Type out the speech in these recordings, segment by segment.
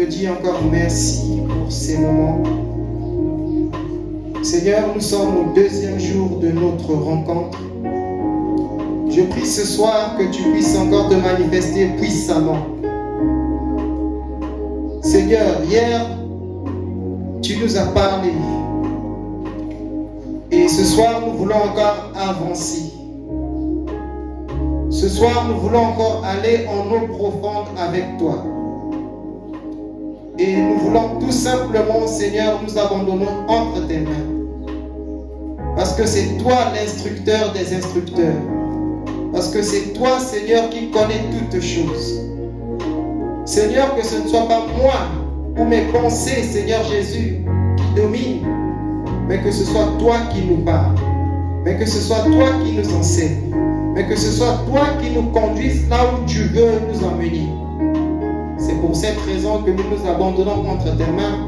dis encore merci pour ces moments. Seigneur, nous sommes au deuxième jour de notre rencontre. Je prie ce soir que tu puisses encore te manifester puissamment. Seigneur, hier, tu nous as parlé. Et ce soir, nous voulons encore avancer. Ce soir, nous voulons encore aller en eau profonde avec toi. Et nous voulons tout simplement, Seigneur, nous abandonner entre tes mains. Parce que c'est toi l'instructeur des instructeurs. Parce que c'est toi, Seigneur, qui connais toutes choses. Seigneur, que ce ne soit pas moi ou mes pensées, Seigneur Jésus, qui dominent, mais que ce soit toi qui nous parles, mais que ce soit toi qui nous enseigne, mais que ce soit toi qui nous conduise là où tu veux nous emmener. C'est pour cette raison que nous nous abandonnons entre tes mains.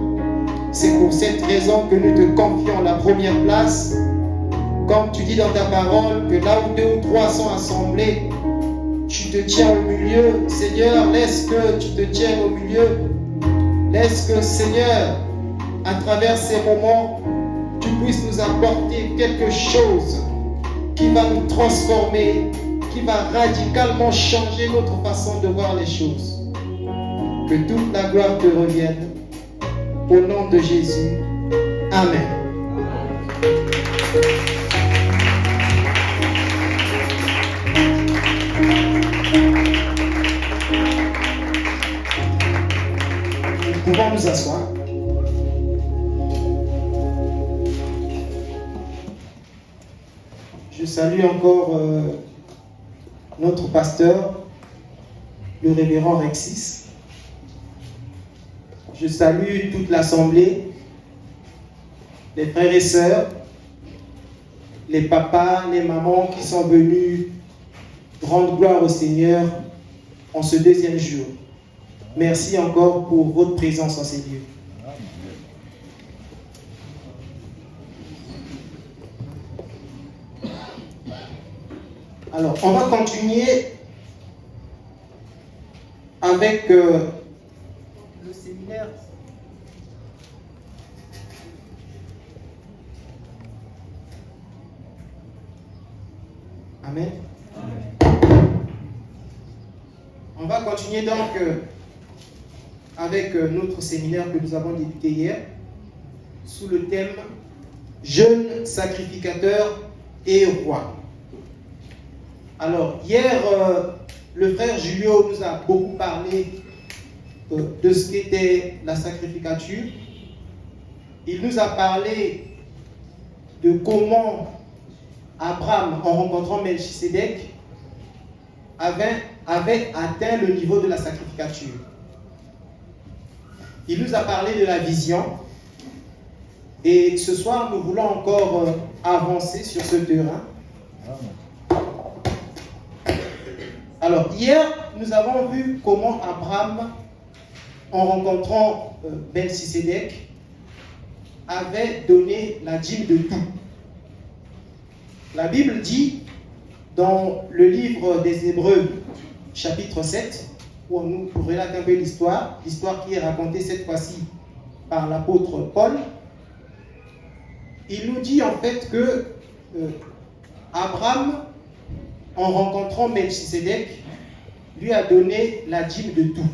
C'est pour cette raison que nous te confions la première place. Comme tu dis dans ta parole, que là où 2 ou 3 sont assemblés, tu te tiens au milieu. Seigneur, laisse que tu te tiennes au milieu. Laisse que, Seigneur, à travers ces moments, tu puisses nous apporter quelque chose qui va nous transformer, qui va radicalement changer notre façon de voir les choses. Que toute la gloire te revienne. Au nom de Jésus. Amen. Nous pouvons nous asseoir. Je salue encore notre pasteur, le révérend Rexis. Je salue toute l'assemblée, les frères et sœurs, les papas, les mamans qui sont venus rendre gloire au Seigneur en ce deuxième jour. Merci encore pour votre présence en ces lieux. Alors, on va continuer avec le séminaire. Amen. On va continuer donc avec notre séminaire que nous avons débuté hier sous le thème Jeune sacrificateur et roi. Alors, hier, le frère Julio nous a beaucoup parlé de ce qu'était la sacrificature. Il nous a parlé de comment Abraham, en rencontrant Melchisédek, avait atteint le niveau de la sacrificature. Il nous a parlé de la vision. Et ce soir, nous voulons encore avancer sur ce terrain. Alors, hier, nous avons vu comment Abraham, en rencontrant Melchisédek, avait donné la dîme de tout. La Bible dit, dans le livre des Hébreux, chapitre 7, où on nous relate un peu l'histoire qui est racontée cette fois-ci par l'apôtre Paul, il nous dit en fait que Abraham, en rencontrant Melchisédek, lui a donné la dîme de tout.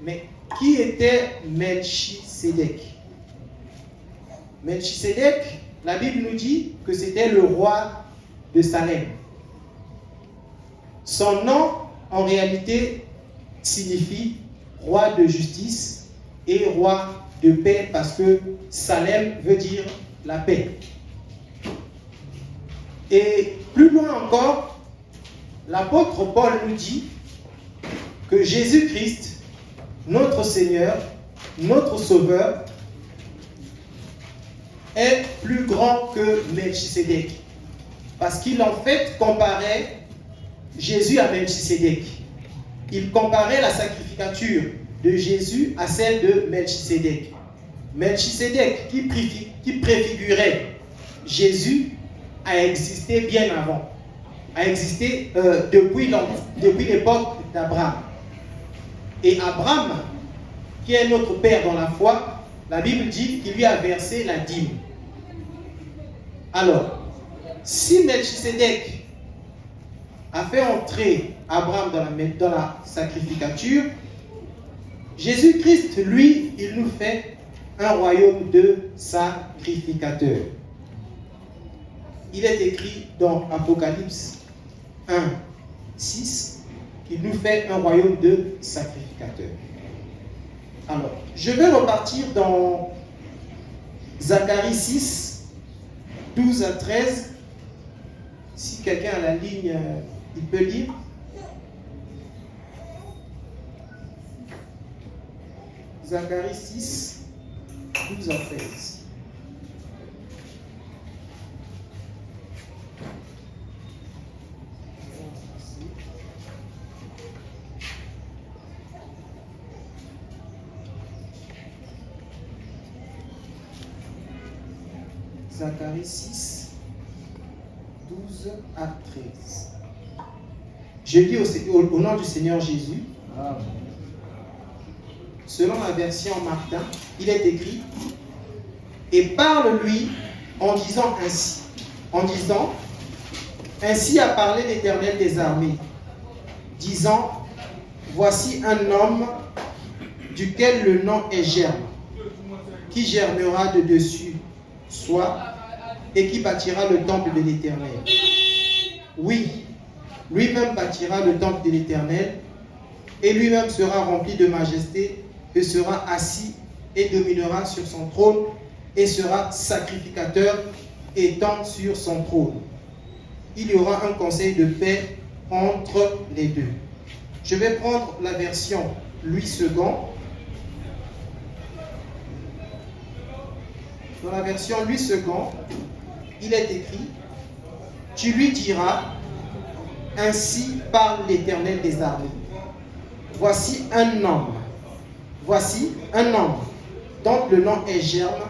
Mais qui était Melchisédek? Melchisédek, la Bible nous dit que c'était le roi de Salem. Son nom, en réalité, signifie roi de justice et roi de paix, parce que Salem veut dire la paix. Et plus loin encore, l'apôtre Paul nous dit que Jésus-Christ, notre Seigneur, notre Sauveur, est plus grand que Melchisédek. Parce qu'il en fait comparait Jésus à Melchisédek. Il comparait la sacrificature de Jésus à celle de Melchisédek. Melchisédek, qui préfigurait Jésus, a existé bien avant. A existé depuis l'époque d'Abraham. Et Abraham qui est notre Père dans la foi, la Bible dit qu'il lui a versé la dîme. Alors, si Melchisédek a fait entrer Abraham dans la sacrificature, Jésus-Christ, lui, il nous fait un royaume de sacrificateurs. Il est écrit dans Apocalypse 1, 6, qu'il nous fait un royaume de sacrificateurs. Alors, je vais repartir dans Zacharie 6, 12 à 13. Si quelqu'un a la ligne, il peut lire. Zacharie 6, 12 à 13. Zacharie 6, 12 à 13. Je lis au nom du Seigneur Jésus. Amen. Selon la version Martin, il est écrit « Et parle-lui en disant ainsi, ainsi a parlé l'Éternel des armées, disant, voici un homme duquel le nom est Germe, qui germera de dessus soi et qui bâtira le temple de l'Éternel. Oui, lui-même bâtira le temple de l'Éternel, et lui-même sera rempli de majesté, et sera assis et dominera sur son trône, et sera sacrificateur étant sur son trône. Il y aura un conseil de paix entre les deux. Je vais prendre la version Louis II. Dans la version Louis II, il est écrit « Tu lui diras, ainsi parle l'Éternel des armées. Voici un homme, dont le nom est Germe,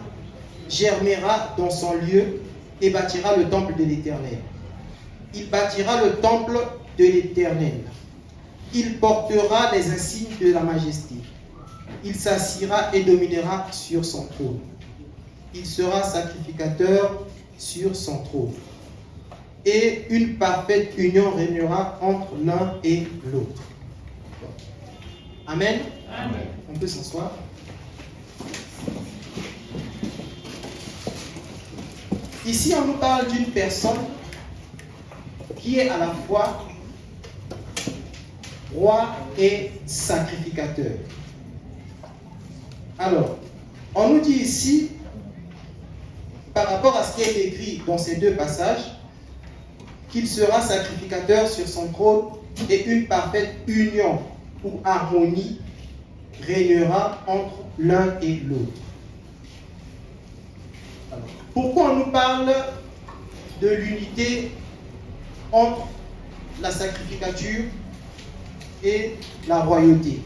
germera dans son lieu et bâtira le temple de l'Éternel. Il bâtira le temple de l'Éternel. Il portera les insignes de la majesté. Il s'assiera et dominera sur son trône. Il sera sacrificateur sur son trône. Et une parfaite union régnera entre l'un et l'autre. » Amen. Amen. On peut s'asseoir. Ici, on nous parle d'une personne qui est à la fois roi et sacrificateur. Alors, on nous dit ici, par rapport à ce qui est écrit dans ces deux passages, qu'il sera sacrificateur sur son trône et une parfaite union ou harmonie régnera entre l'un et l'autre. Pourquoi on nous parle de l'unité entre la sacrificature et la royauté?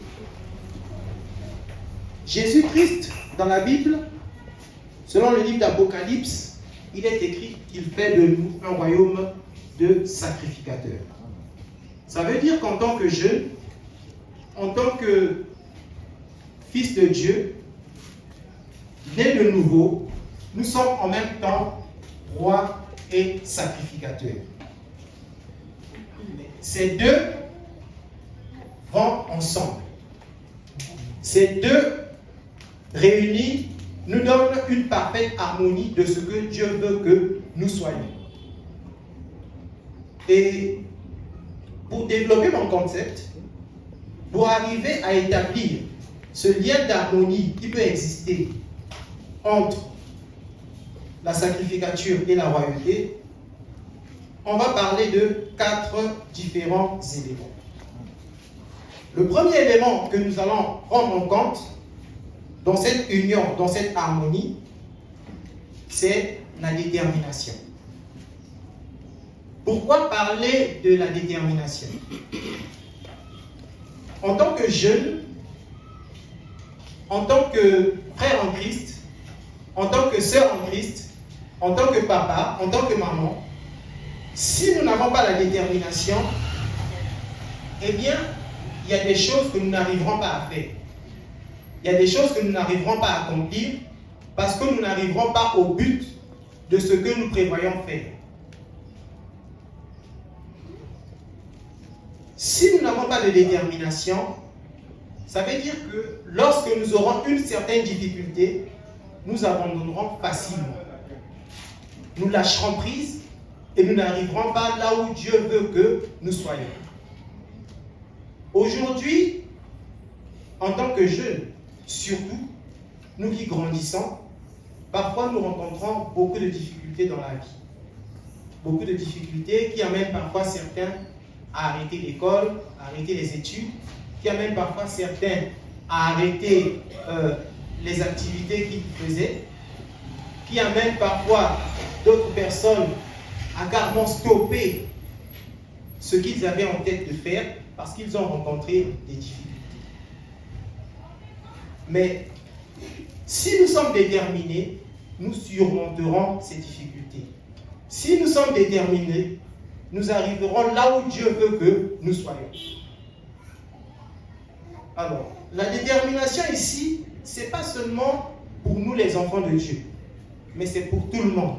Jésus-Christ, dans la Bible, selon le livre d'Apocalypse, il est écrit qu'il fait de nous un royaume de sacrificateurs. Ça veut dire qu'en tant que jeune, en tant que fils de Dieu, né de nouveau, nous sommes en même temps rois et sacrificateurs. Ces deux vont ensemble. Ces deux réunis nous donnent une parfaite harmonie de ce que Dieu veut que nous soyons. Et pour développer mon concept, pour arriver à établir ce lien d'harmonie qui peut exister entre la sacrificature et la royauté, on va parler de 4 différents éléments. Le premier élément que nous allons prendre en compte dans cette union, dans cette harmonie, c'est la détermination. Pourquoi parler de la détermination? En tant que jeune, en tant que frère en Christ, en tant que sœur en Christ, en tant que papa, en tant que maman, si nous n'avons pas la détermination, eh bien, il y a des choses que nous n'arriverons pas à faire. Il y a des choses que nous n'arriverons pas à accomplir parce que nous n'arriverons pas au but de ce que nous prévoyons faire. Si nous n'avons pas de détermination, ça veut dire que lorsque nous aurons une certaine difficulté, nous abandonnerons facilement. Nous lâcherons prise et nous n'arriverons pas là où Dieu veut que nous soyons. Aujourd'hui, en tant que jeunes, surtout, nous qui grandissons, parfois nous rencontrons beaucoup de difficultés dans la vie. Beaucoup de difficultés qui amènent parfois certains à arrêter l'école, à arrêter les études, qui amènent parfois certains à arrêter les activités qu'ils faisaient, qui amènent parfois d'autres personnes à carrément stopper ce qu'ils avaient en tête de faire parce qu'ils ont rencontré des difficultés. Mais si nous sommes déterminés, nous surmonterons ces difficultés. Si nous sommes déterminés, nous arriverons là où Dieu veut que nous soyons. Alors, la détermination ici, ce n'est pas seulement pour nous les enfants de Dieu, mais c'est pour tout le monde.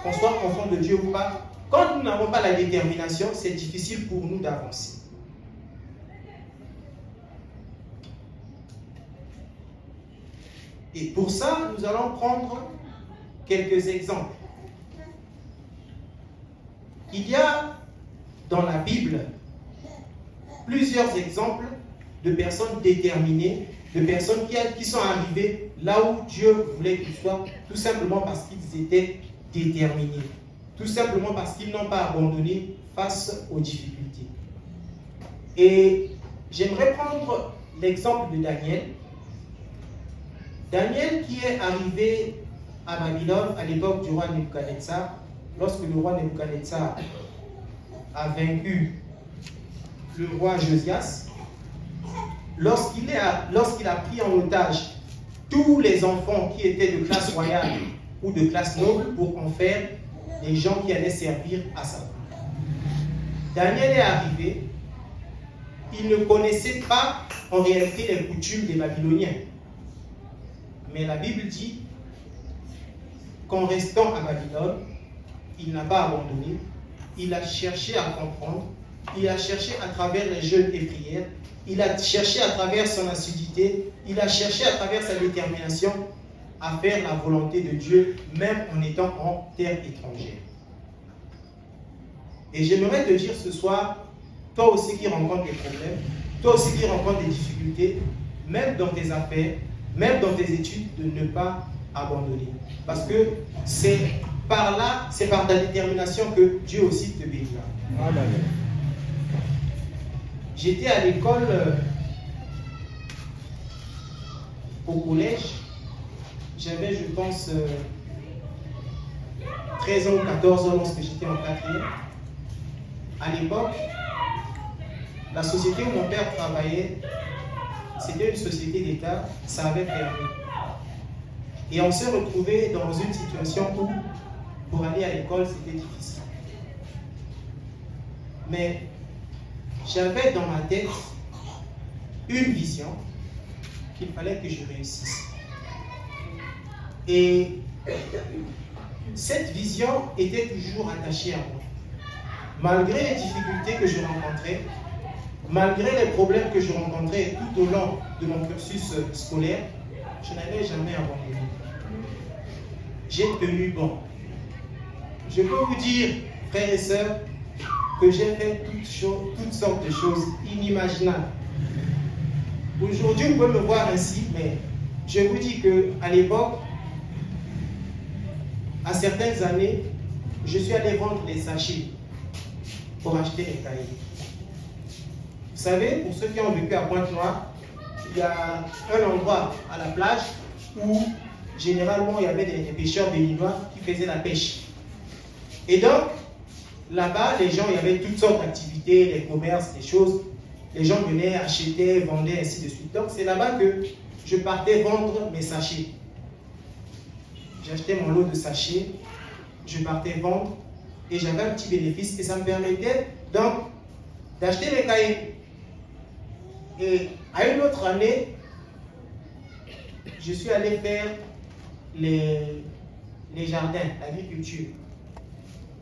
Qu'on soit enfant de Dieu ou pas, quand nous n'avons pas la détermination, c'est difficile pour nous d'avancer. Et pour ça, nous allons prendre quelques exemples. Il y a dans la Bible plusieurs exemples de personnes déterminées, de personnes qui sont arrivées là où Dieu voulait qu'ils soient, tout simplement parce qu'ils étaient déterminés, tout simplement parce qu'ils n'ont pas abandonné face aux difficultés. Et j'aimerais prendre l'exemple de Daniel. Daniel qui est arrivé à Babylone à l'époque du roi Nebuchadnezzar, lorsque le roi Nebuchadnezzar a vaincu le roi Josias, lorsqu'il a pris en otage tous les enfants qui étaient de classe royale ou de classe noble pour en faire les gens qui allaient servir à sa cour. Daniel est arrivé, il ne connaissait pas en réalité les coutumes des Babyloniens. Mais la Bible dit qu'en restant à Babylone, il n'a pas abandonné, il a cherché à comprendre, il a cherché à travers les jeûnes et prières, il a cherché à travers son assiduité, il a cherché à travers sa détermination à faire la volonté de Dieu, même en étant en terre étrangère. Et j'aimerais te dire ce soir, toi aussi qui rencontres des problèmes, toi aussi qui rencontres des difficultés, même dans tes affaires, même dans tes études, de ne pas abandonner. Parce que c'est par là, c'est par ta détermination que Dieu aussi te bénira. Amen. J'étais à l'école, au collège. J'avais, je pense, 13 ans ou 14 ans lorsque j'étais en 4e. À l'époque, la société où mon père travaillait, c'était une société d'État, ça avait fermé. Et on s'est retrouvé dans une situation où, pour aller à l'école, c'était difficile. Mais j'avais dans ma tête une vision qu'il fallait que je réussisse. Et cette vision était toujours attachée à moi. Malgré les difficultés que je rencontrais, malgré les problèmes que je rencontrais tout au long de mon cursus scolaire, je n'avais jamais abandonné. J'ai tenu bon. Je peux vous dire, frères et sœurs, que j'ai fait toutes sortes de choses inimaginables. Aujourd'hui, vous pouvez me voir ainsi, mais je vous dis qu'à l'époque, à certaines années, je suis allé vendre des sachets pour acheter des cahiers. Vous savez, pour ceux qui ont vécu à Pointe-Noire, il y a un endroit à la plage où généralement il y avait des pêcheurs béninois qui faisaient la pêche. Et donc, là-bas, les gens, il y avait toutes sortes d'activités, les commerces, des choses. Les gens venaient, achetaient, vendaient, ainsi de suite. Donc, c'est là-bas que je partais vendre mes sachets. J'achetais mon lot de sachets, je partais vendre et j'avais un petit bénéfice et ça me permettait donc d'acheter mes cahiers. Et à une autre année, je suis allé faire les jardins, l'agriculture.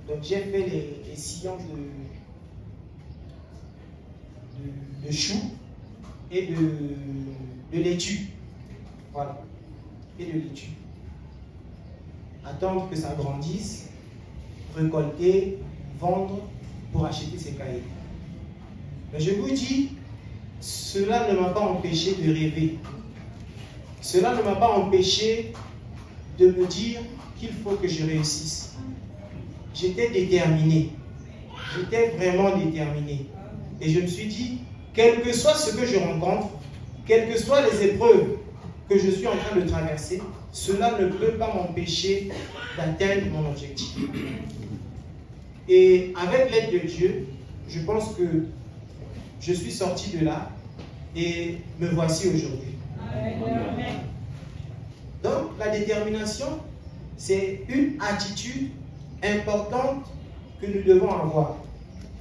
Donc j'ai fait les sillons de choux et de laitue. Voilà. Et de laitue. Attendre que ça grandisse, récolter, vendre pour acheter ses cahiers. Mais je vous dis, cela ne m'a pas empêché de rêver. Cela ne m'a pas empêché de me dire qu'il faut que je réussisse. J'étais déterminé. J'étais vraiment déterminé. Et je me suis dit, quel que soit ce que je rencontre, quelles que soient les épreuves que je suis en train de traverser, cela ne peut pas m'empêcher d'atteindre mon objectif. Et avec l'aide de Dieu, je pense que je suis sorti de là et me voici aujourd'hui. Donc, la détermination, c'est une attitude importante que nous devons avoir,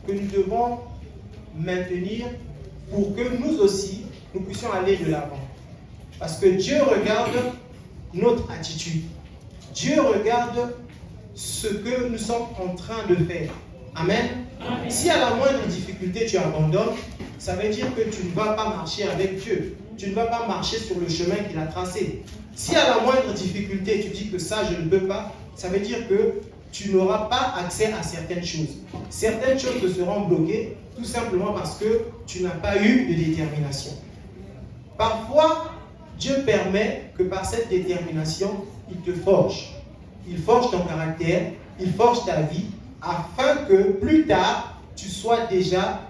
que nous devons maintenir pour que nous aussi, nous puissions aller de l'avant. Parce que Dieu regarde notre attitude. Dieu regarde ce que nous sommes en train de faire. Amen. Amen. Si à la moindre difficulté tu abandonnes, ça veut dire que tu ne vas pas marcher avec Dieu. Tu ne vas pas marcher sur le chemin qu'il a tracé. Si à la moindre difficulté tu dis que ça je ne peux pas, ça veut dire que tu n'auras pas accès à certaines choses. Certaines choses te seront bloquées tout simplement parce que tu n'as pas eu de détermination. Parfois, Dieu permet que par cette détermination, il te forge. Il forge ton caractère, il forge ta vie, afin que plus tard, tu sois déjà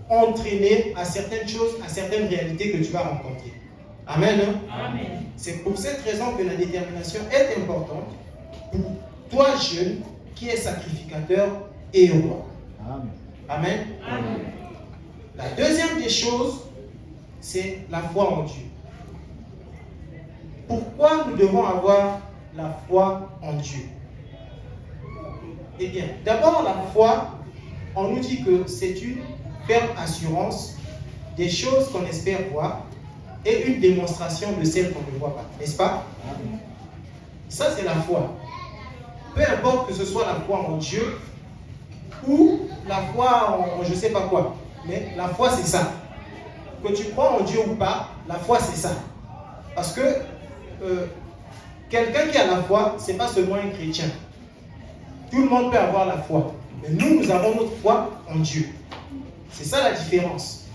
entraîné à certaines choses, à certaines réalités que tu vas rencontrer. Amen. Amen. C'est pour cette raison que la détermination est importante pour toi, jeune, qui est sacrificateur et roi. Amen. Amen. Amen. La deuxième des choses, c'est la foi en Dieu. Pourquoi nous devons avoir la foi en Dieu? Eh bien, d'abord, la foi, on nous dit que c'est une ferme assurance des choses qu'on espère voir et une démonstration de celles qu'on ne voit pas. N'est-ce pas? Ça, c'est la foi. Peu importe que ce soit la foi en Dieu ou la foi en je ne sais pas quoi. Mais la foi, c'est ça. Que tu crois en Dieu ou pas, la foi, c'est ça. Parce que quelqu'un qui a la foi, ce n'est pas seulement un chrétien. Tout le monde peut avoir la foi. Mais nous avons notre foi en Dieu. C'est ça la différence.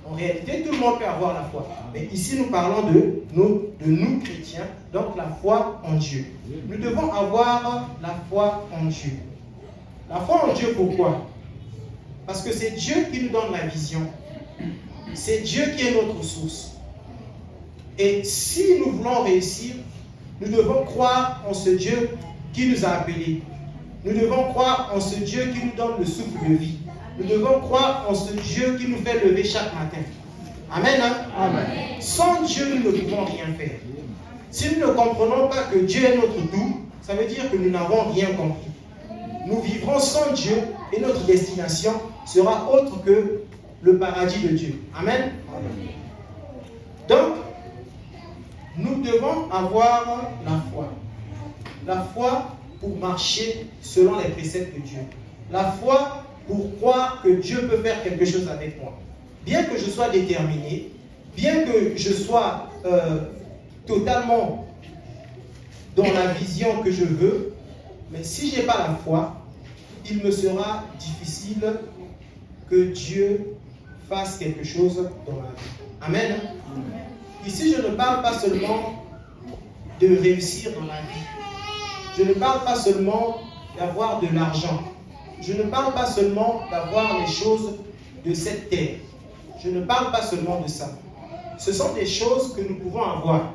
En réalité, tout le monde peut avoir la foi. Mais ici, nous parlons de nous chrétiens, donc la foi en Dieu. Nous devons avoir la foi en Dieu. La foi en Dieu, pourquoi? Parce que c'est Dieu qui nous donne la vision. C'est Dieu qui est notre source. Et si nous voulons réussir, nous devons croire en ce Dieu qui nous a appelés. Nous devons croire en ce Dieu qui nous donne le souffle de vie. Nous devons croire en ce Dieu qui nous fait lever chaque matin. Amen. Hein? Amen. Sans Dieu, nous ne pouvons rien faire. Si nous ne comprenons pas que Dieu est notre tout, ça veut dire que nous n'avons rien compris. Nous vivrons sans Dieu et notre destination sera autre que le paradis de Dieu. Amen. Amen. Donc, nous devons avoir la foi. La foi pour marcher selon les préceptes de Dieu. La foi pour croire que Dieu peut faire quelque chose avec moi. Bien que je sois déterminé, bien que je sois totalement dans la vision que je veux, mais si je n'ai pas la foi, il me sera difficile que Dieu fasse quelque chose dans ma vie. Amen. Amen. Ici, je ne parle pas seulement de réussir dans la vie. Je ne parle pas seulement d'avoir de l'argent. Je ne parle pas seulement d'avoir les choses de cette terre. Je ne parle pas seulement de ça. Ce sont des choses que nous pouvons avoir,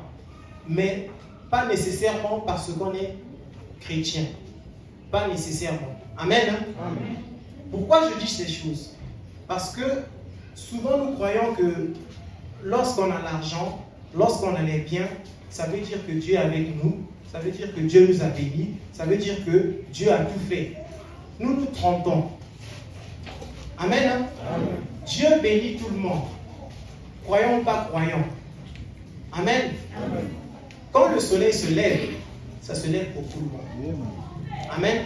mais pas nécessairement parce qu'on est chrétien. Pas nécessairement. Amen. Hein? Amen. Pourquoi je dis ces choses? Parce que souvent nous croyons que lorsqu'on a l'argent, lorsqu'on a les biens, ça veut dire que Dieu est avec nous, ça veut dire que Dieu nous a bénis, ça veut dire que Dieu a tout fait. Nous nous trompons. Amen. Hein? Amen. Dieu bénit tout le monde. Croyons ou pas croyons. Amen. Amen. quand le soleil se lève, ça se lève pour tout le monde. Amen.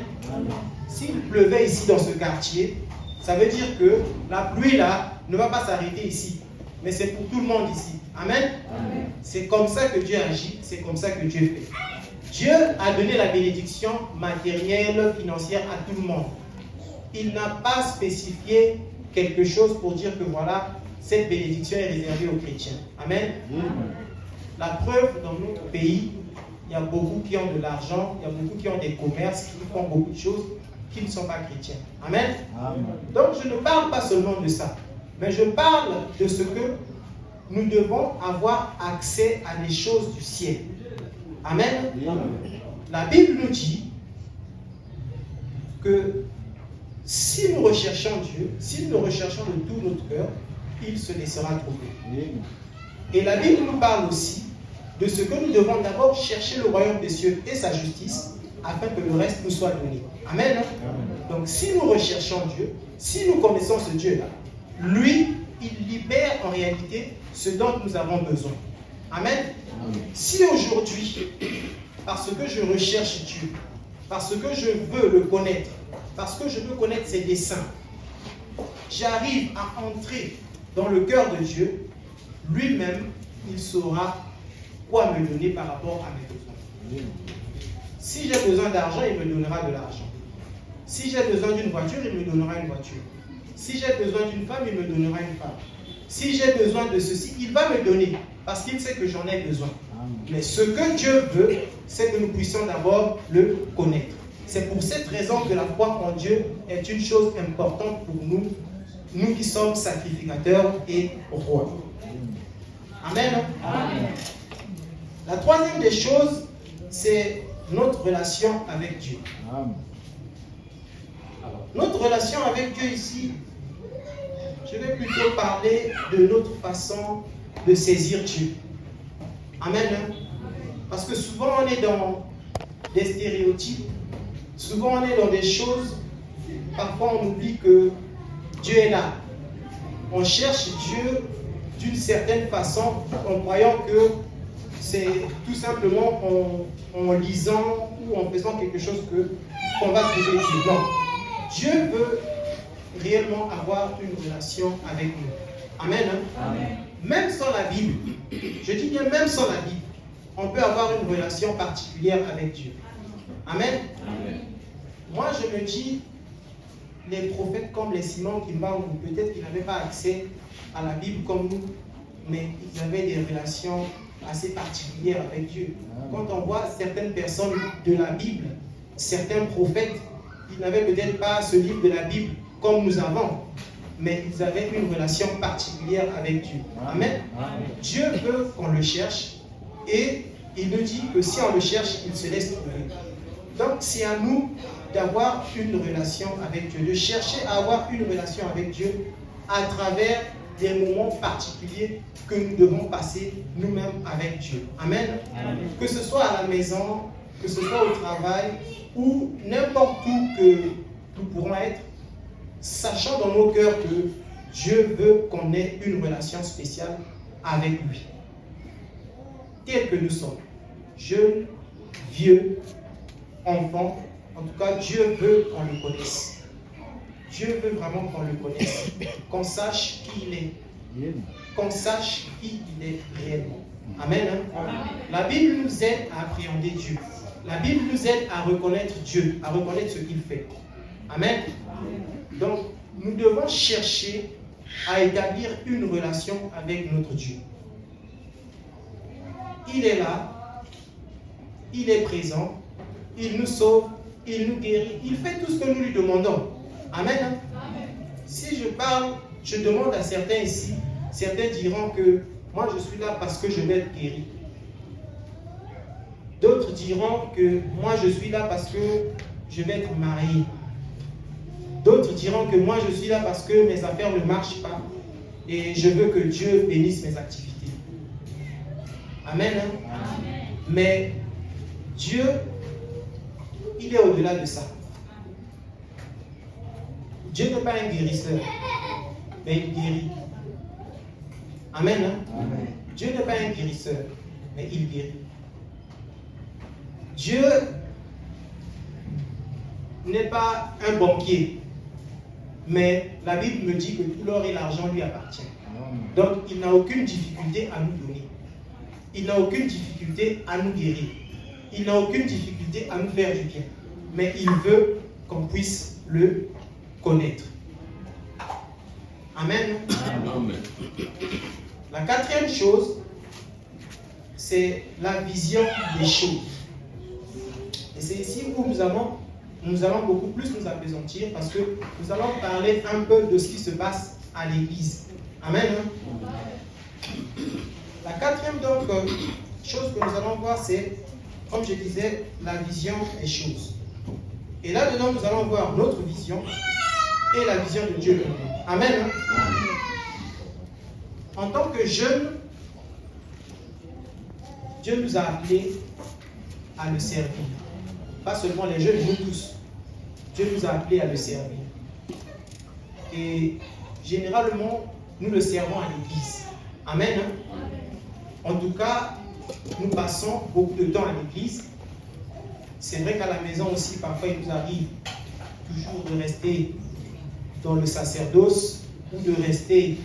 S'il pleuvait ici dans ce quartier, ça veut dire que la pluie là ne va pas s'arrêter ici. Mais c'est pour tout le monde ici. Amen. C'est comme ça que Dieu agit, c'est comme ça que Dieu fait. Dieu a donné la bénédiction matérielle, financière à tout le monde. Il n'a pas spécifié quelque chose pour dire que voilà, cette bénédiction est réservée aux chrétiens. Amen. La preuve, dans notre pays, il y a beaucoup qui ont de l'argent, il y a beaucoup qui ont des commerces, qui font beaucoup de choses, qui ne sont pas chrétiens. Amen. Donc je ne parle pas seulement de ça, mais je parle de ce que nous devons avoir accès à des choses du ciel. Amen. La Bible nous dit que si nous recherchons Dieu, si nous le recherchons de tout notre cœur, il se laissera trouver. Et la Bible nous parle aussi de ce que nous devons d'abord chercher le royaume des cieux et sa justice, afin que le reste nous soit donné. Amen. Donc si nous recherchons Dieu, si nous connaissons ce Dieu-là, lui, il libère en réalité ce dont nous avons besoin. Amen. Si aujourd'hui, parce que je recherche Dieu, parce que je veux le connaître, parce que je veux connaître ses desseins, j'arrive à entrer dans le cœur de Dieu, lui-même, il saura quoi me donner par rapport à mes besoins. Si j'ai besoin d'argent, il me donnera de l'argent. Si j'ai besoin d'une voiture, il me donnera une voiture. Si j'ai besoin d'une femme, il me donnera une femme. Si j'ai besoin de ceci, il va me donner, parce qu'il sait que j'en ai besoin. Mais ce que Dieu veut, c'est que nous puissions d'abord le connaître. C'est pour cette raison que la foi en Dieu est une chose importante pour nous, nous qui sommes sacrificateurs et rois. Amen. Amen. La troisième des choses, c'est notre relation avec Dieu. Amen. Notre relation avec Dieu ici, je vais plutôt parler de notre façon de saisir Dieu. Amen. Parce que souvent on est dans des stéréotypes, souvent on est dans des choses, parfois on oublie que Dieu est là. On cherche Dieu d'une certaine façon en croyant que c'est tout simplement en lisant ou en faisant quelque chose qu'on va trouver Dieu. Non. Dieu veut réellement avoir une relation avec nous. Amen. Amen. Même sans la Bible, je dis bien même sans la Bible, on peut avoir une relation particulière avec Dieu. Amen. Amen. Moi je me dis, les prophètes comme les Simon Kimba, ou peut-être qu'ils n'avaient pas accès à la Bible comme nous, mais ils avaient des relations assez particulières avec Dieu. Quand on voit certaines personnes de la Bible, certains prophètes, ils n'avaient peut-être pas ce livre de la Bible comme nous avons, mais ils avaient une relation particulière avec Dieu. Amen. Dieu veut qu'on le cherche et il nous dit que si on le cherche, il se laisse trouver. Donc c'est à nous d'avoir une relation avec Dieu, de chercher à avoir une relation avec Dieu à travers des moments particuliers que nous devons passer nous-mêmes avec Dieu. Amen. Amen. Que ce soit à la maison, que ce soit au travail ou n'importe où que nous pourrons être, sachant dans nos cœurs que Dieu veut qu'on ait une relation spéciale avec lui. Tel que nous sommes, jeunes, vieux, enfants, en tout cas Dieu veut qu'on le connaisse. Dieu veut vraiment qu'on le connaisse, qu'on sache qui il est, qu'on sache qui il est réellement. Amen. Amen. La Bible nous aide à appréhender Dieu. La Bible nous aide à reconnaître Dieu, à reconnaître ce qu'il fait. Amen. Donc, nous devons chercher à établir une relation avec notre Dieu. Il est là, il est présent, il nous sauve, il nous guérit, il fait tout ce que nous lui demandons. Amen. Amen. Si je parle, je demande à certains ici, certains diront que moi je suis là parce que je vais être guéri. D'autres diront que moi je suis là parce que je vais être marié. D'autres diront que moi je suis là parce que mes affaires ne marchent pas et je veux que Dieu bénisse mes activités. Amen. Amen. Mais Dieu, il est au-delà de ça. Dieu n'est pas un guérisseur, mais il guérit. Amen. Amen. Dieu n'est pas un guérisseur, mais il guérit. Dieu n'est pas un banquier, mais la Bible me dit que tout l'or et l'argent lui appartiennent. Donc il n'a aucune difficulté à nous donner. Il n'a aucune difficulté à nous guérir. Il n'a aucune difficulté à nous faire du bien. Mais il veut qu'on puisse le connaître. Amen. Amen. La quatrième chose, c'est la vision des choses. Et c'est ici où nous allons beaucoup plus nous apaisantir parce que nous allons parler un peu de ce qui se passe à l'église. Amen. La quatrième chose que nous allons voir, c'est, comme je disais, la vision des choses. Et là-dedans, nous allons voir notre vision et la vision de Dieu. Amen. En tant que jeunes, Dieu nous a appelés à le servir. Pas seulement les jeunes, nous tous. Dieu nous a appelés à le servir. Et généralement, nous le servons à l'église. Amen. En tout cas, nous passons beaucoup de temps à l'église. C'est vrai qu'à la maison aussi, parfois, il nous arrive toujours de rester dans le sacerdoce ou de rester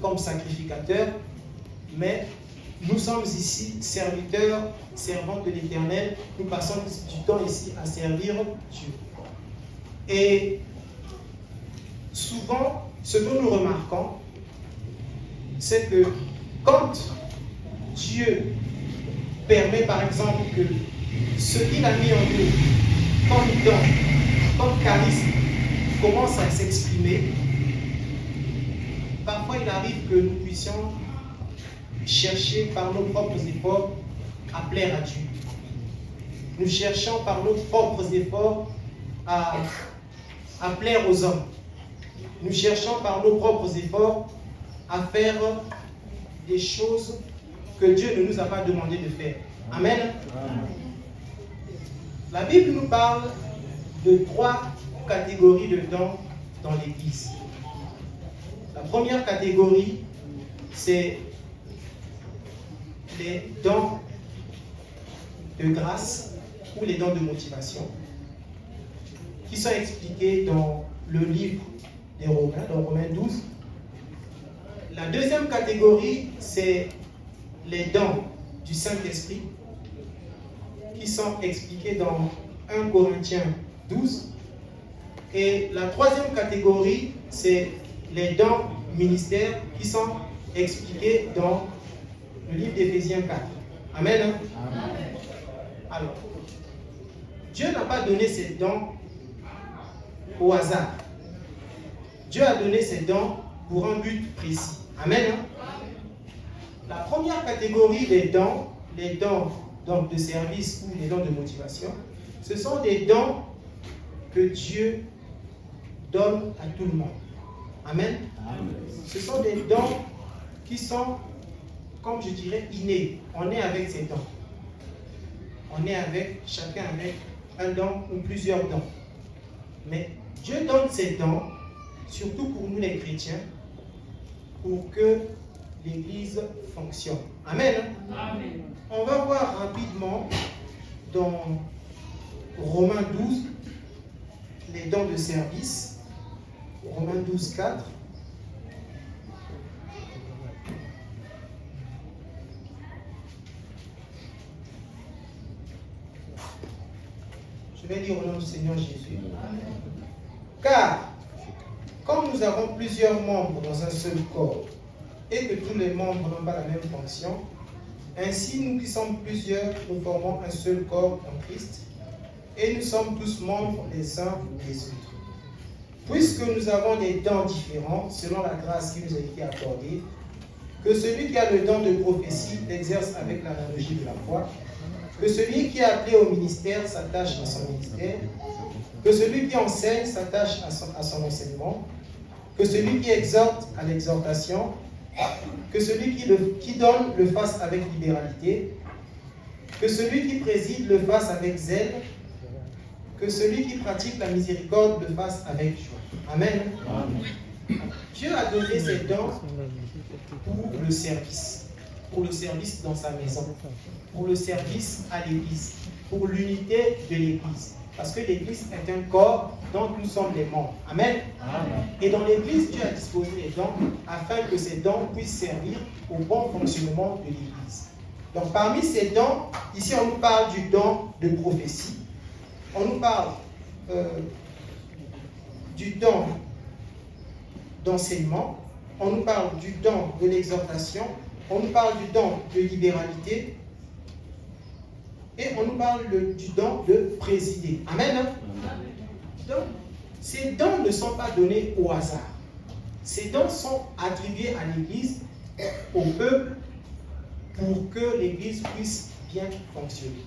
comme sacrificateur. Mais nous sommes ici serviteurs, servants de l'Éternel. Nous passons du temps ici à servir Dieu. Et souvent, ce que nous remarquons, c'est que quand Dieu permet, par exemple, que ce qu'il a mis en nous, comme don, comme charisme, commence à s'exprimer, parfois il arrive que nous puissions chercher par nos propres efforts à plaire à Dieu. Nous cherchons par nos propres efforts à plaire aux hommes. Nous cherchons par nos propres efforts à faire des choses que Dieu ne nous a pas demandé de faire. Amen. La Bible nous parle de 3 catégories de dons dans l'Église. La première catégorie, c'est les dons de grâce ou les dons de motivation, qui sont expliqués dans le livre des Romains, dans Romains 12. La deuxième catégorie, c'est les dons du Saint-Esprit, qui sont expliqués dans 1 Corinthiens 12. Et la troisième catégorie, c'est les dons ministères, qui sont expliqués dans le livre d'Éphésiens 4. Amen. Amen. Alors, Dieu n'a pas donné ces dons au hasard. Dieu a donné ces dons pour un but précis. Amen. La première catégorie des dons, les dons donc de service ou les dons de motivation, ce sont des dons que Dieu donne à tout le monde. Amen. Amen. Ce sont des dons qui sont, comme je dirais, innés. On est avec ces dons. On est avec, chacun avec un don ou plusieurs dons. Mais Dieu donne ces dons, surtout pour nous les chrétiens, pour que l'Église fonctionne. Amen. Amen. On va voir rapidement dans Romains 12 les dons de service. Romains 12, 4. Je vais lire au nom du Seigneur Jésus. Car, comme nous avons plusieurs membres dans un seul corps, et que tous les membres n'ont pas la même fonction, ainsi nous qui sommes plusieurs, nous formons un seul corps en Christ, et nous sommes tous membres les uns des autres. Puisque nous avons des dons différents, selon la grâce qui nous a été accordée, que celui qui a le don de prophétie l'exerce avec l'analogie de la foi, que celui qui est appelé au ministère s'attache à son ministère, que celui qui enseigne s'attache à son enseignement, que celui qui exhorte à l'exhortation, que celui qui donne le fasse avec libéralité, que celui qui préside le fasse avec zèle, que celui qui pratique la miséricorde le fasse avec joie. Amen. Amen. Dieu a donné ses dons pour le service. pour le service dans sa maison, pour le service à l'église, pour l'unité de l'église. Parce que l'église est un corps dont nous sommes les membres. Amen. Amen. Et dans l'église, Dieu a disposé les dons afin que ces dons puissent servir au bon fonctionnement de l'église. Donc parmi ces dons, ici on nous parle du don de prophétie, on nous parle du don d'enseignement, on nous parle du don de l'exhortation, on nous parle du don de libéralité et on nous parle du don de présider. Amen. Amen. Donc, ces dons ne sont pas donnés au hasard. Ces dons sont attribués à l'Église, au peuple, pour que l'Église puisse bien fonctionner.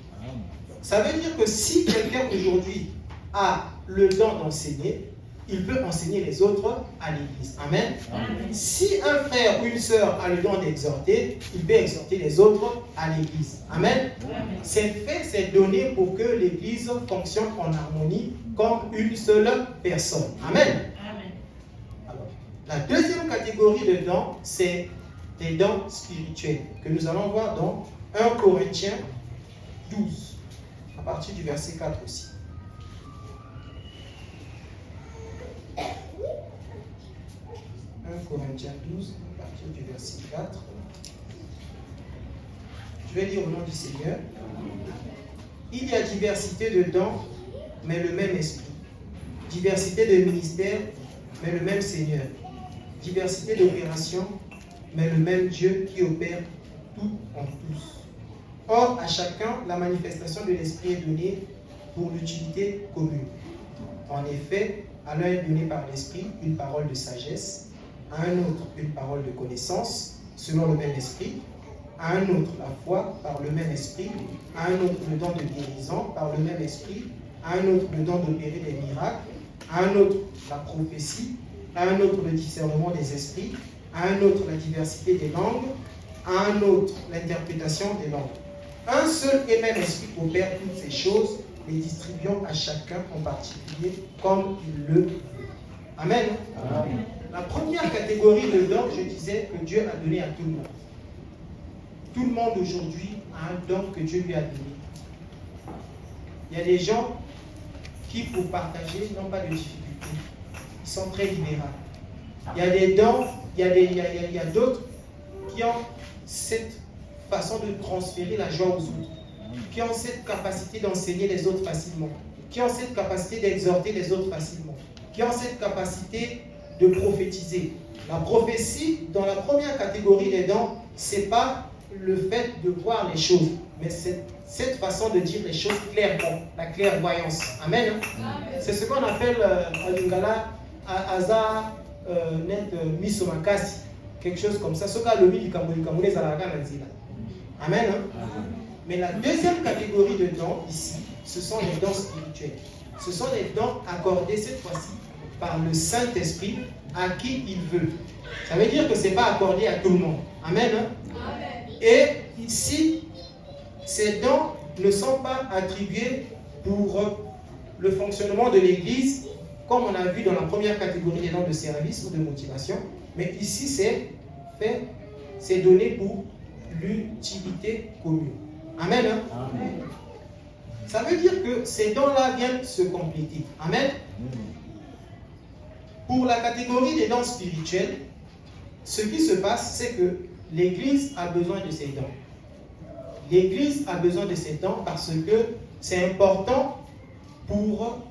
Ça veut dire que si quelqu'un aujourd'hui a le don d'enseigner, il peut enseigner les autres à l'Église. Amen. Amen. Si un frère ou une sœur a le don d'exhorter, il peut exhorter les autres à l'Église. Amen. Amen. C'est fait, c'est donné pour que l'Église fonctionne en harmonie comme une seule personne. Amen. Amen. Alors, la deuxième catégorie de dons, c'est des dons spirituels que nous allons voir dans 1 Corinthiens 12, à partir du verset 4 aussi. 1 Corinthiens 12, à partir du verset 4. Je vais lire au nom du Seigneur. Il y a diversité de dons, mais le même esprit. Diversité de ministères, mais le même Seigneur. Diversité d'opérations, mais le même Dieu qui opère tout en tous. Or, à chacun, la manifestation de l'esprit est donnée pour l'utilité commune. En effet, à l'un est donné par l'esprit une parole de sagesse, à un autre une parole de connaissance, selon le même esprit, à un autre la foi par le même esprit, à un autre le don de guérison par le même esprit, à un autre le don d'opérer des miracles, à un autre la prophétie, à un autre le discernement des esprits, à un autre la diversité des langues, à un autre l'interprétation des langues. Un seul et même esprit opère toutes ces choses, les distribuant à chacun en particulier comme il le veut. Amen. Amen. La première catégorie de dons, je disais que Dieu a donné à tout le monde. Tout le monde aujourd'hui a un don que Dieu lui a donné. Il y a des gens qui, pour partager, n'ont pas de difficulté. Ils sont très libéraux. Il y a des dons, il y a d'autres qui ont cette façon de transférer la joie aux autres, qui ont cette capacité d'enseigner les autres facilement, qui ont cette capacité d'exhorter les autres facilement, qui ont cette capacité de prophétiser. La prophétie, dans la première catégorie des dons, ce n'est pas le fait de voir les choses, mais c'est cette façon de dire les choses clairement, la clairvoyance. Amen. C'est ce qu'on appelle en lingala aza net misomakasi, quelque chose comme ça. Amen. Mais la deuxième catégorie de dons ici, ce sont les dons spirituels. Ce sont les dons accordés cette fois-ci par le Saint-Esprit à qui il veut. Ça veut dire que ce n'est pas accordé à tout le monde. Amen. Et ici, ces dons ne sont pas attribués pour le fonctionnement de l'Église, comme on a vu dans la première catégorie des dons de service ou de motivation. Mais ici, c'est donné pour l'utilité commune. Amen. Amen. Ça veut dire que ces dons-là viennent se compléter. Amen. Pour la catégorie des dons spirituels, ce qui se passe, c'est que l'Église a besoin de ces dons. L'Église a besoin de ces dons parce que c'est important pour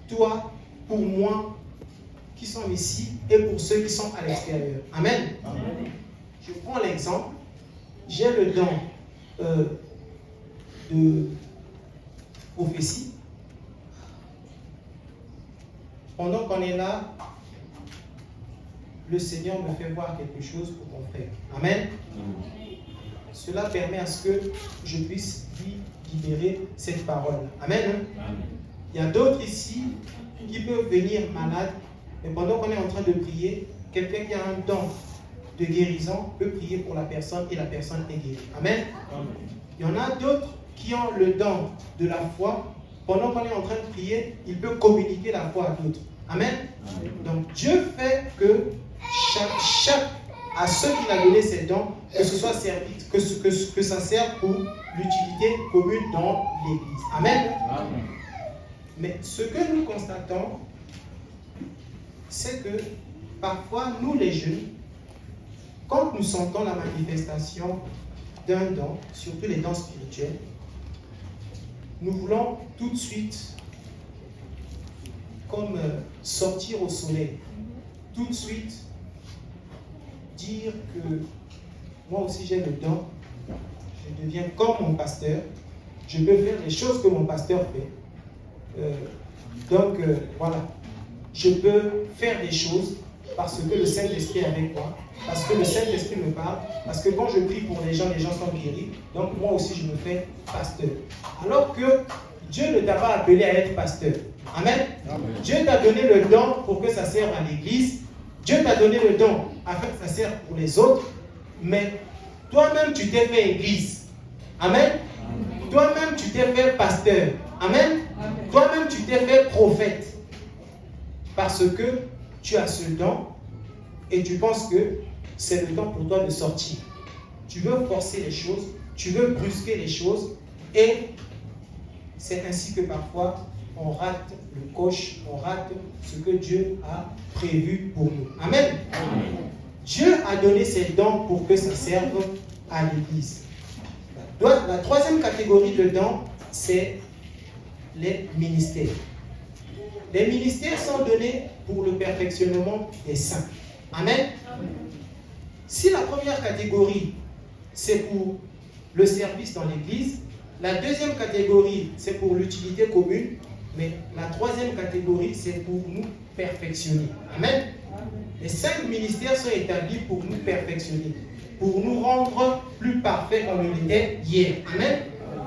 toi, pour moi, qui sont ici, et pour ceux qui sont à l'extérieur. Amen. Amen. Je prends l'exemple. J'ai le don de prophétie. Pendant qu'on est là, le Seigneur me fait voir quelque chose pour mon frère. Amen. Cela permet à ce que je puisse lui libérer cette parole. Amen. Il y a d'autres ici qui peuvent venir malades, mais pendant qu'on est en train de prier, quelqu'un qui a un don de guérison peut prier pour la personne et la personne est guérie. Amen. Il y en a d'autres qui ont le don de la foi. Pendant qu'on est en train de prier, il peut communiquer la foi à d'autres. Amen. Donc Dieu fait que chaque à ceux qu'il a donné ces dons, que ce soit servi, que ça sert pour l'utilité commune dans l'Église. Amen. Amen. Mais ce que nous constatons, c'est que parfois, nous les jeunes, quand nous sentons la manifestation d'un don, surtout les dons spirituels, nous voulons tout de suite comme sortir au soleil, tout de suite dire que moi aussi j'ai le don, je deviens comme mon pasteur, je peux faire les choses que mon pasteur fait. Voilà, je peux faire des choses parce que le Saint-Esprit est avec moi, parce que le Saint-Esprit me parle, parce que quand je prie pour les gens sont guéris, donc moi aussi je me fais pasteur. Alors que Dieu ne t'a pas appelé à être pasteur. Amen. Amen. Dieu t'a donné le don pour que ça serve à l'Église. Dieu t'a donné le don afin que ça serve pour les autres. Mais toi-même, tu t'es fait Église. Amen. Amen. Toi-même, tu t'es fait pasteur. Amen. Amen. Toi-même, tu t'es fait prophète. Parce que tu as ce don et tu penses que c'est le temps pour toi de sortir. Tu veux forcer les choses, tu veux brusquer les choses et c'est ainsi que parfois on rate le coche, on rate ce que Dieu a prévu pour nous. Amen. Amen. Dieu a donné ses dons pour que ça serve à l'Église. La troisième catégorie de dons, c'est les ministères. Les ministères sont donnés pour le perfectionnement des saints. Amen. Amen. Si la première catégorie, c'est pour le service dans l'Église, la deuxième catégorie, c'est pour l'utilité commune, mais la troisième catégorie, c'est pour nous perfectionner. Amen. Les 5 ministères sont établis pour nous perfectionner, pour nous rendre plus parfaits comme on l'était hier. Amen.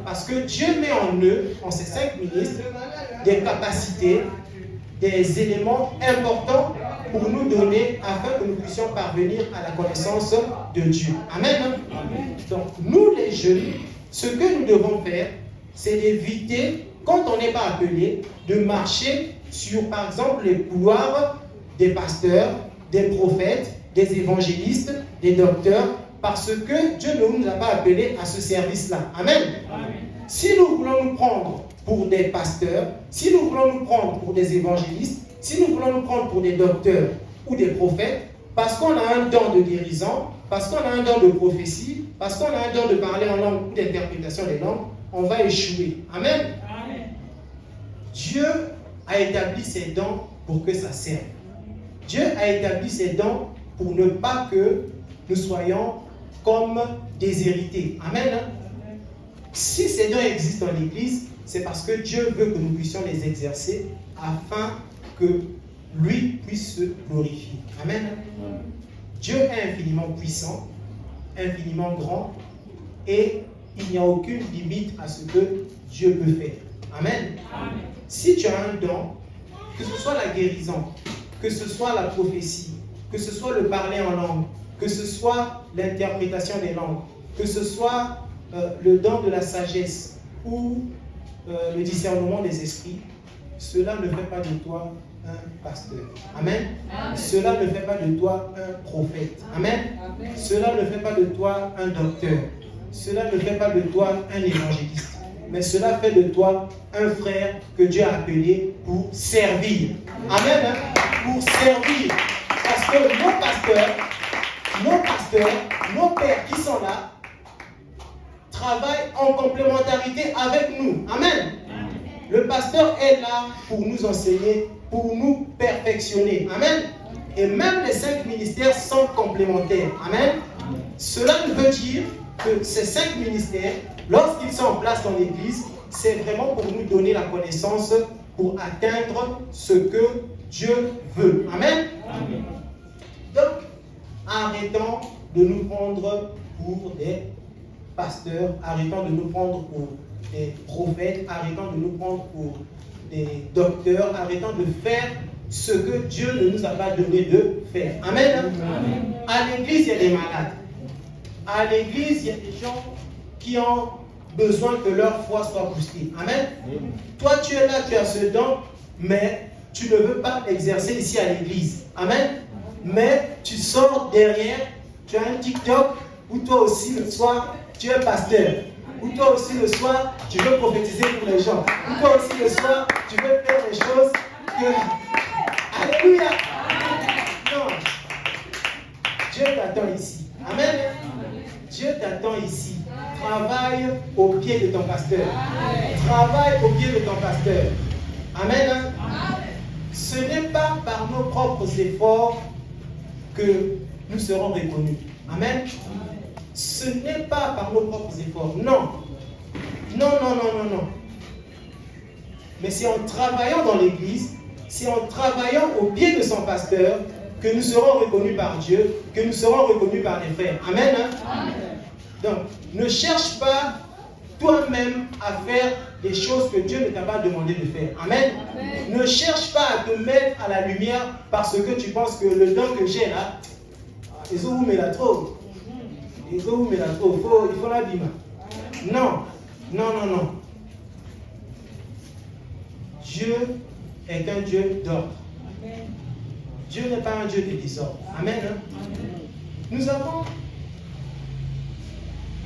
Parce que Dieu met en eux, en ces 5 ministres, des capacités, des éléments importants pour nous donner afin que nous puissions parvenir à la connaissance de Dieu. Amen. Amen. Donc, nous les jeunes, ce que nous devons faire, c'est d'éviter, quand on n'est pas appelé, de marcher sur, par exemple, les couloirs des pasteurs, des prophètes, des évangélistes, des docteurs, parce que Dieu ne nous a pas appelés à ce service-là. Amen. Amen. Si nous voulons nous prendre pour des pasteurs, si nous voulons nous prendre pour des évangélistes, si nous voulons nous prendre pour des docteurs ou des prophètes, parce qu'on a un don de guérison, parce qu'on a un don de prophétie, parce qu'on a un don de parler en langue ou d'interprétation des langues, on va échouer. Amen. Amen. Dieu a établi ses dons pour que ça serve. Dieu a établi ses dons pour ne pas que nous soyons comme déshérités. Amen. Si ces dons existent dans l'Église, c'est parce que Dieu veut que nous puissions les exercer afin que lui puisse se glorifier. Amen. Dieu est infiniment puissant, infiniment grand, et il n'y a aucune limite à ce que Dieu peut faire. Amen. Amen. Si tu as un don, que ce soit la guérison, que ce soit la prophétie, que ce soit le parler en langue, que ce soit l'interprétation des langues, que ce soit le don de la sagesse ou le discernement des esprits, cela ne fait pas de toi un pasteur. Amen. Amen. Cela ne fait pas de toi un prophète. Amen. Amen. Cela ne fait pas de toi un docteur. Cela ne fait pas de toi un évangéliste. Mais cela fait de toi un frère que Dieu a appelé pour servir. Amen. Pour servir. Parce que nos pasteurs, nos pères qui sont là, travaillent en complémentarité avec nous. Amen. Le pasteur est là pour nous enseigner, pour nous perfectionner. Amen. Et même les 5 ministères sont complémentaires. Amen. Cela veut dire que ces 5 ministères, lorsqu'ils sont en place dans l'Église, c'est vraiment pour nous donner la connaissance pour atteindre ce que Dieu veut. Amen. Amen. Donc, arrêtons de nous prendre pour des pasteurs, arrêtons de nous prendre pour des prophètes, arrêtons de nous prendre pour des docteurs, arrêtons de faire ce que Dieu ne nous a pas donné de faire. Amen. Amen. À l'église, il y a des malades. À l'église, il y a des gens qui ont besoin que leur foi soit boostée. Amen. Amen. Toi, tu es là, tu as ce don, mais tu ne veux pas l'exercer ici à l'église. Amen. Mais tu sors derrière tu as un TikTok où toi aussi le soir, tu es pasteur. Ou toi aussi le soir, tu veux prophétiser pour les gens. Ou toi aussi le soir, tu veux faire des choses que... Alléluia! Non. Dieu t'attend ici. Amen. Dieu t'attend ici. Travaille au pied de ton pasteur. Travaille au pied de ton pasteur. Amen. Ce n'est pas par nos propres efforts que nous serons reconnus. Amen. Ce n'est pas par nos propres efforts. Non. Non, non, non, non, non. Mais c'est en travaillant dans l'église, c'est en travaillant au pied de son pasteur que nous serons reconnus par Dieu, que nous serons reconnus par les frères. Amen. Amen. Donc, ne cherche pas toi-même à faire des choses que Dieu ne t'a pas demandé de faire. Amen. Amen. Ne cherche pas à te mettre à la lumière parce que tu penses que le don que j'ai là, ils ont mis la trop. Ils ont mis la trop. Il faut la bima. Non. Non, non, non. Dieu est un Dieu d'ordre. Dieu n'est pas un Dieu de désordre. Amen. Amen. Nous avons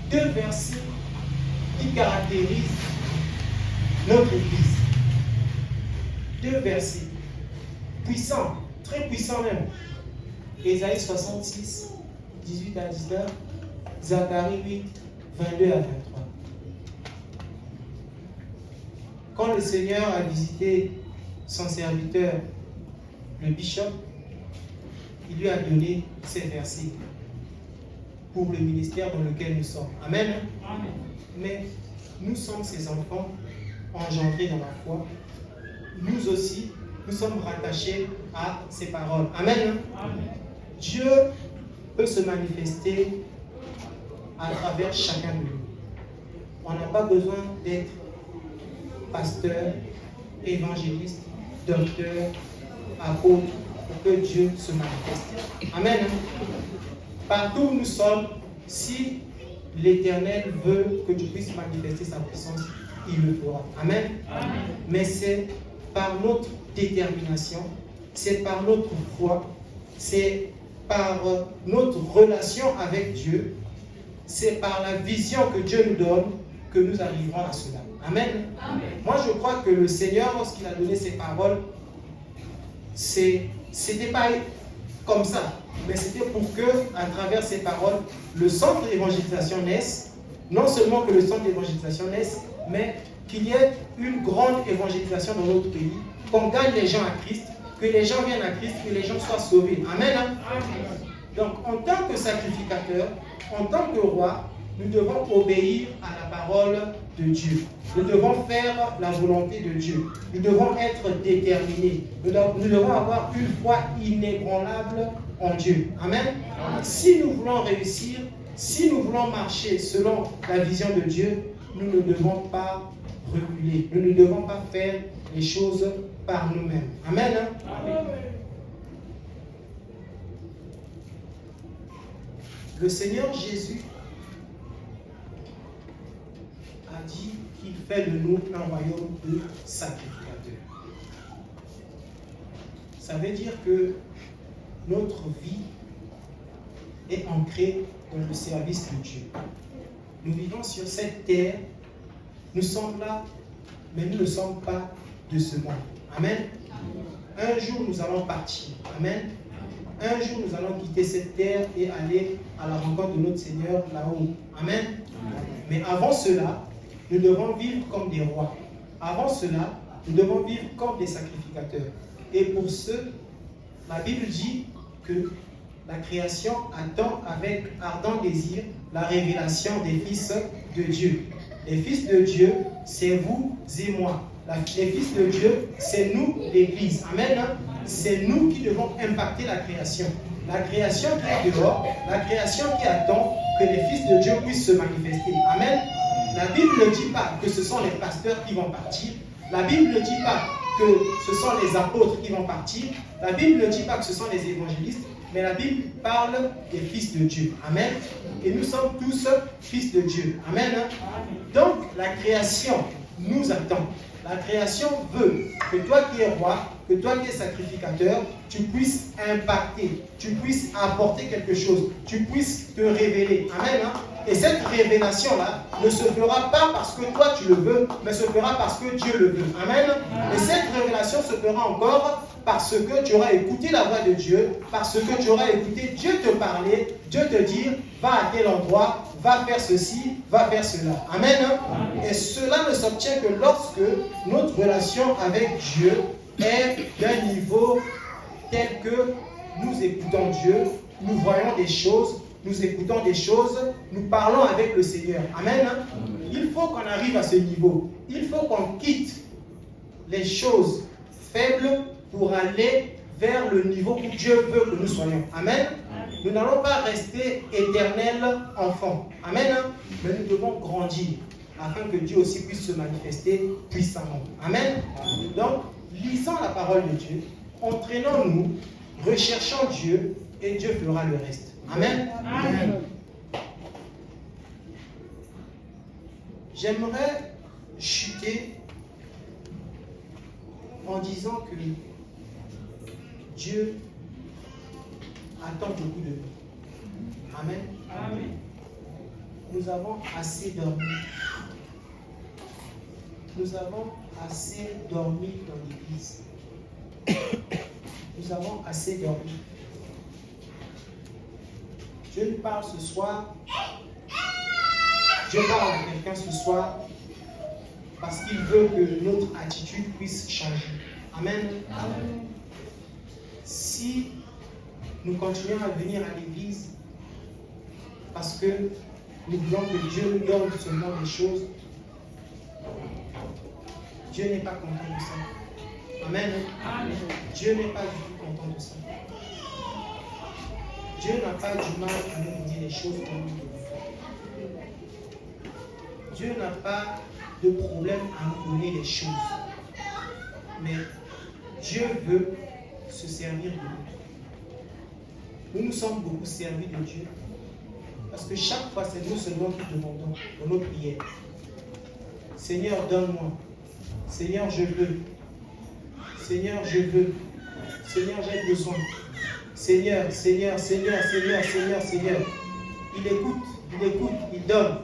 deux versets qui caractérisent notre Église. Deux versets puissants, très puissants même. Ésaïe 66, 18 à 19, Zacharie 8, 22 à 23. Quand le Seigneur a visité son serviteur, le bishop, il lui a donné ces versets pour le ministère dans lequel nous sommes. Amen. Amen. Mais nous sommes ses enfants engendrés dans la foi. Nous aussi, nous sommes rattachés à ces paroles. Amen. Amen. Dieu peut se manifester à travers chacun de nous. On n'a pas besoin d'être pasteur, évangéliste, docteur, apôtre, pour que Dieu se manifeste. Amen. Partout où nous sommes, si l'Éternel veut que Dieu puisse manifester sa puissance, il le fera. Amen. Amen. Mais c'est par notre détermination, c'est par notre foi, c'est par notre relation avec Dieu, c'est par la vision que Dieu nous donne que nous arriverons à cela. Amen. Amen. Moi, je crois que le Seigneur, lorsqu'il a donné ses paroles, c'était pas comme ça, mais c'était pour que, à travers ces paroles, le centre d'évangélisation naisse. Non seulement que le centre d'évangélisation naisse, mais qu'il y ait une grande évangélisation dans notre pays, qu'on gagne les gens à Christ, que les gens viennent à Christ, que les gens soient sauvés. Amen. Amen. Donc, en tant que sacrificateur, en tant que roi, nous devons obéir à la parole de Dieu. Nous devons faire la volonté de Dieu. Nous devons être déterminés. Nous devons avoir une foi inébranlable en Dieu. Amen. Si nous voulons réussir, si nous voulons marcher selon la vision de Dieu, nous ne devons pas reculer. Nous ne devons pas faire les choses par nous-mêmes. Amen. Amen. Le Seigneur Jésus a dit qu'il fait de nous un royaume de sacrificateurs. Ça veut dire que notre vie est ancrée dans le service de Dieu. Nous vivons sur cette terre, nous sommes là, mais nous ne sommes pas de ce monde. Amen. Un jour, nous allons partir. Amen. Un jour, nous allons quitter cette terre et aller à la rencontre de notre Seigneur là-haut. Amen. Mais avant cela, nous devons vivre comme des rois. Avant cela, nous devons vivre comme des sacrificateurs. Et pour ce, la Bible dit que la création attend avec ardent désir la révélation des fils de Dieu. Les fils de Dieu, c'est vous et moi. Les fils de Dieu, c'est nous, l'Église. Amen. C'est nous qui devons impacter la création. La création qui est dehors, la création qui attend que les fils de Dieu puissent se manifester. Amen. La Bible ne dit pas que ce sont les pasteurs qui vont partir. La Bible ne dit pas que ce sont les apôtres qui vont partir. La Bible ne dit pas que ce sont les évangélistes. Mais la Bible parle des fils de Dieu. Amen. Et nous sommes tous fils de Dieu. Amen. Donc, la création nous attend. La création veut que toi qui es roi, que toi qui es sacrificateur, tu puisses impacter, tu puisses apporter quelque chose, tu puisses te révéler. Amen. Hein? Et cette révélation-là ne se fera pas parce que toi tu le veux, mais se fera parce que Dieu le veut. Amen. Et cette révélation se fera encore parce que tu auras écouté la voix de Dieu, parce que tu auras écouté Dieu te parler, Dieu te dire, va à tel endroit, va faire ceci, va faire cela. Amen. Et cela ne s'obtient que lorsque notre relation avec Dieu est d'un niveau tel que nous écoutons Dieu, nous voyons des choses, nous écoutons des choses, nous parlons avec le Seigneur. Amen. Il faut qu'on arrive à ce niveau. Il faut qu'on quitte les choses faibles pour aller vers le niveau où Dieu veut que nous soyons. Amen. Nous n'allons pas rester éternels enfants. Amen. Mais nous devons grandir afin que Dieu aussi puisse se manifester puissamment. Amen. Donc, lisons la parole de Dieu, entraînons-nous, recherchons Dieu et Dieu fera le reste. Amen. Amen. J'aimerais chuter en disant que Dieu attend beaucoup de nous. Amen. Amen. Nous avons assez dormi. Nous avons assez dormi dans l'église. Nous avons assez dormi. Dieu nous parle ce soir. Dieu parle à quelqu'un ce soir parce qu'il veut que notre attitude puisse changer. Amen. Amen. Si nous continuons à venir à l'église parce que nous voulons que Dieu nous donne seulement des choses, Dieu n'est pas content de ça. Amen. Amen. Dieu n'est pas du tout content de ça. Dieu n'a pas du mal à nous dire les choses comme nous devons faire. Dieu n'a pas de problème à nous donner les choses. Mais Dieu veut se servir de nous. Nous nous sommes beaucoup servis de Dieu. Parce que chaque fois, c'est nous seulement qui demandons dans nos prières. Seigneur, donne-moi. Seigneur, je veux. Seigneur, je veux. Seigneur, j'ai besoin. Seigneur, Seigneur, Seigneur, Seigneur, Seigneur, Seigneur. Il écoute, il donne.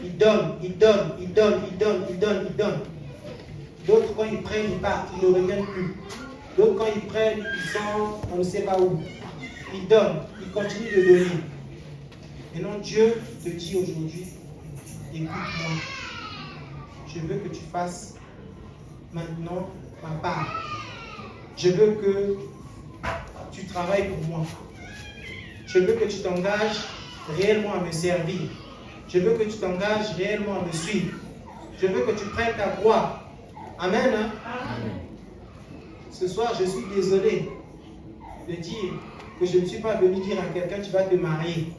Il donne, il donne, il donne, il donne, il donne, il donne. D'autres, quand ils prennent, ils partent, ils ne reviennent plus. D'autres, quand ils prennent, ils sont, on ne sait pas où. Ils donnent, ils continuent de donner. Maintenant, Dieu te dit aujourd'hui, écoute-moi. Je veux que tu fasses maintenant ma part. Je veux que tu travailles pour moi. Je veux que tu t'engages réellement à me servir. Je veux que tu t'engages réellement à me suivre. Je veux que tu prennes ta croix. Amen. Hein? Amen. Ce soir, je suis désolé de dire que je ne suis pas venu dire à quelqu'un tu vas te marier.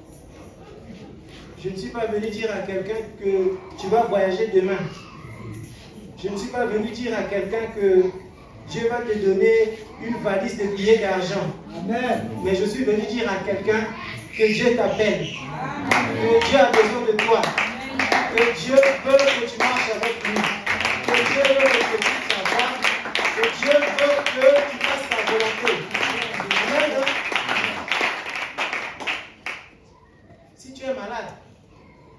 Je ne suis pas venu dire à quelqu'un que tu vas voyager demain. Je ne suis pas venu dire à quelqu'un que Dieu va te donner une valise de billets d'argent. Amen. Mais je suis venu dire à quelqu'un que Dieu t'appelle. Que Dieu a besoin de toi. Que Dieu veut que tu marches avec lui. Que Dieu veut que tu écoutes sa voix. Que Dieu veut que tu fasses sa volonté. Amen. Si tu es malade,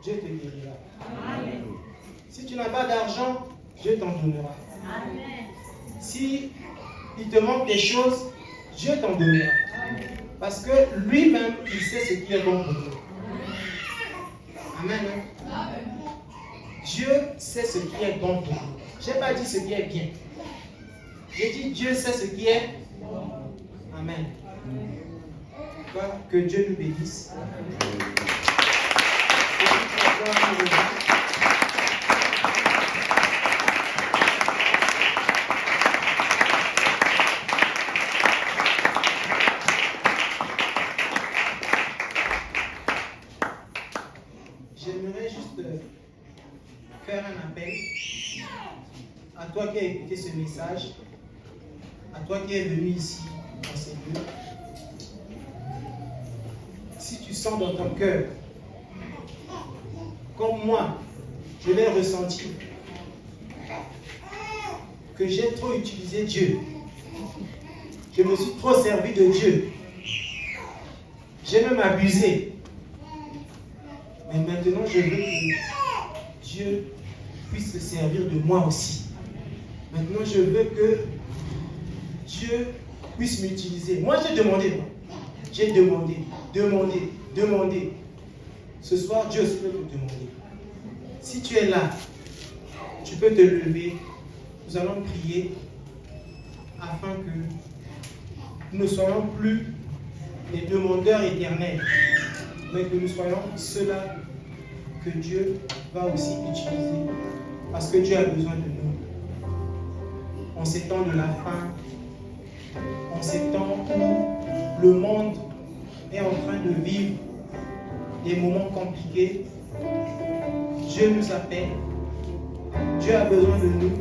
Dieu te guérira. Amen. Si tu n'as pas d'argent, Dieu t'en donnera. Amen. Si il te manque des choses, Dieu t'en donnera. Amen. Parce que lui-même, il sait ce qui est bon pour nous. Amen. Amen. Dieu sait ce qui est bon pour nous. Je n'ai pas dit ce qui est bien. J'ai dit Dieu sait ce qui est bon. Amen. Que Dieu nous bénisse. J'aimerais juste faire un appel à toi qui as écouté ce message, à toi qui es venu ici dans ces lieux. Si tu sens dans ton cœur, comme moi, je l'ai ressenti, que j'ai trop utilisé Dieu. Je me suis trop servi de Dieu. J'ai même abusé. Mais maintenant, je veux que Dieu puisse se servir de moi aussi. Maintenant, je veux que Dieu puisse m'utiliser. Moi, j'ai demandé. J'ai demandé. Ce soir, Dieu aussi peut te demander. Si tu es là, tu peux te lever. Nous allons prier afin que nous ne soyons plus les demandeurs éternels, mais que nous soyons ceux-là que Dieu va aussi utiliser. Parce que Dieu a besoin de nous. En ces temps de la fin, en ces temps où le monde est en train de vivre des moments compliqués, Dieu nous appelle. Dieu a besoin de nous,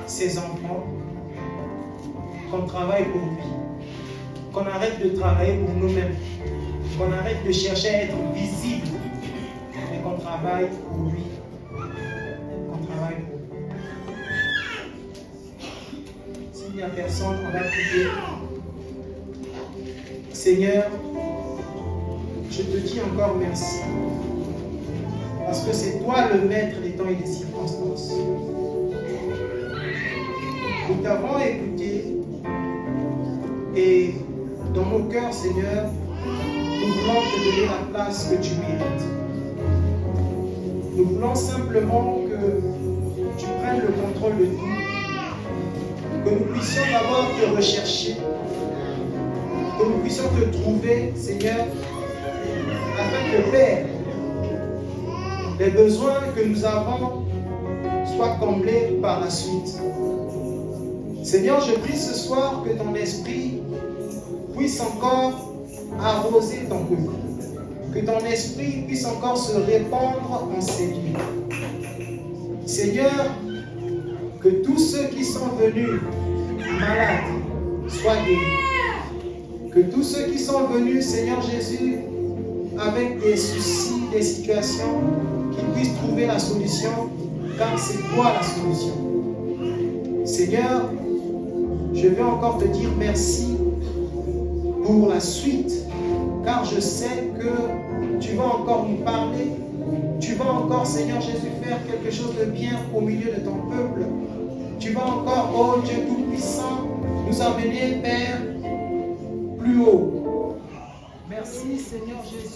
ses enfants, qu'on travaille pour lui, qu'on arrête de travailler pour nous-mêmes, qu'on arrête de chercher à être visible, mais qu'on travaille pour lui. Qu'on travaille pour lui. S'il n'y a personne, on va prier. Seigneur, je te dis encore merci. Parce que c'est toi le maître des temps et des circonstances. Nous t'avons écouté et dans nos cœurs, Seigneur, nous voulons te donner la place que tu mérites. Nous voulons simplement que tu prennes le contrôle de tout, que nous puissions d'abord te rechercher, que nous puissions te trouver, Seigneur, afin que, Père, les besoins que nous avons soient comblés par la suite. Seigneur, je prie ce soir que ton esprit puisse encore arroser ton peuple, que ton esprit puisse encore se répandre en ces lieux. Seigneur, que tous ceux qui sont venus malades soient guéris. Que tous ceux qui sont venus, Seigneur Jésus, avec des soucis, des situations, qu'ils puissent trouver la solution, car c'est toi la solution. Seigneur, je veux encore te dire merci pour la suite, car je sais que tu vas encore nous parler, tu vas encore, Seigneur Jésus, faire quelque chose de bien au milieu de ton peuple. Tu vas encore, oh Dieu Tout-Puissant, nous amener, Père, plus haut. Merci, Seigneur Jésus.